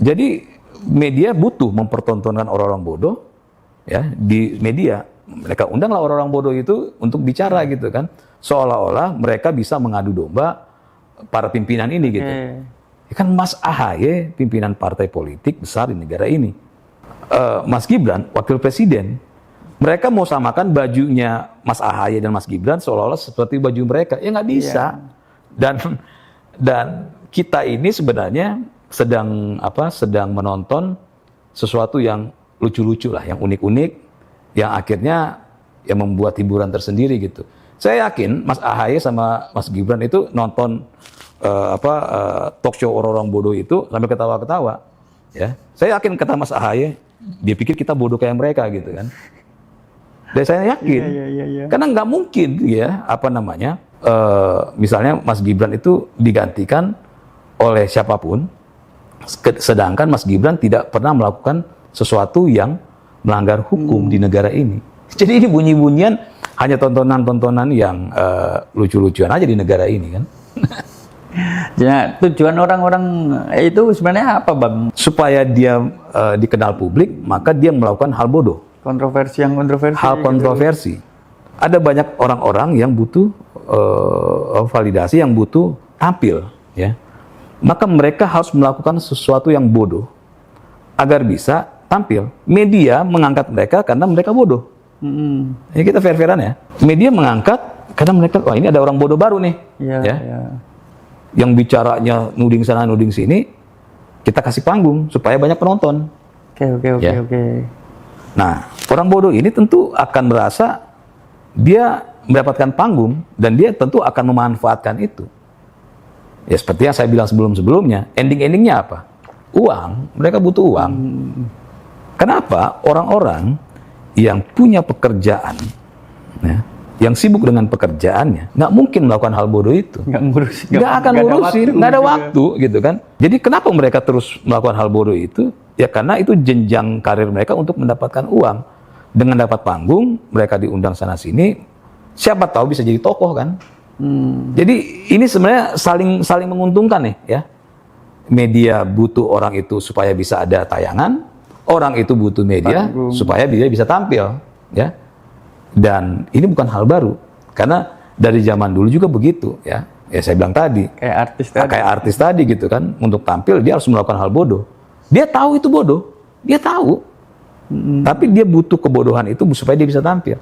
Jadi media butuh mempertontonkan orang-orang bodoh, ya di media. Mereka undanglah orang-orang bodoh itu untuk bicara gitu kan, seolah-olah mereka bisa mengadu domba para pimpinan ini gitu. Ya kan Mas AHY pimpinan partai politik besar di negara ini, Mas Gibran wakil presiden. Mereka mau samakan bajunya Mas AHY dan Mas Gibran seolah-olah seperti baju mereka, ya nggak bisa. Dan kita ini sebenarnya sedang menonton sesuatu yang lucu-lucu lah, yang unik-unik, yang akhirnya yang membuat hiburan tersendiri gitu. Saya yakin Mas AHY sama Mas Gibran itu nonton talk show orang-orang bodoh itu sambil ketawa-ketawa. Ya, saya yakin kata Mas AHY, dia pikir kita bodoh kayak mereka gitu kan. Dan saya yakin, karena nggak mungkin ya misalnya Mas Gibran itu digantikan oleh siapapun, sedangkan Mas Gibran tidak pernah melakukan sesuatu yang melanggar hukum di negara ini. Jadi ini bunyi-bunyian hanya tontonan-tontonan yang lucu-lucuan aja di negara ini kan. Ya, tujuan orang-orang itu sebenarnya apa, Bang? Supaya dia dikenal publik, maka dia melakukan hal bodoh. Kontroversi. Hal kontroversi. Gitu. Ada banyak orang-orang yang butuh validasi, yang butuh tampil, ya. Maka mereka harus melakukan sesuatu yang bodoh agar bisa tampil. Media mengangkat mereka karena mereka bodoh. Ini kita fair-fairan ya. Media mengangkat karena mereka, wah ini ada orang bodoh baru nih, ya. Yang bicaranya nuding sana nuding sini, kita kasih panggung supaya banyak penonton. Oke. Nah, orang bodoh ini tentu akan merasa dia mendapatkan panggung dan dia tentu akan memanfaatkan itu. Ya seperti yang saya bilang sebelum-sebelumnya, ending-endingnya apa? Uang, mereka butuh uang. Kenapa? Orang-orang yang punya pekerjaan, ya, yang sibuk dengan pekerjaannya, nggak mungkin melakukan hal bodoh itu. Nggak akan ngurusin, nggak ada waktu gitu kan. Jadi kenapa mereka terus melakukan hal bodoh itu? Ya karena itu jenjang karir mereka untuk mendapatkan uang. Dengan dapat panggung, mereka diundang sana-sini, siapa tahu bisa jadi tokoh kan. Jadi ini sebenarnya saling menguntungkan nih ya. Media butuh orang itu supaya bisa ada tayangan, orang itu butuh media supaya dia bisa tampil, ya. Dan ini bukan hal baru, karena dari zaman dulu juga begitu, ya. Ya saya bilang tadi, kayak artis tadi gitu kan, untuk tampil dia harus melakukan hal bodoh. Dia tahu itu bodoh, dia tahu, tapi dia butuh kebodohan itu supaya dia bisa tampil.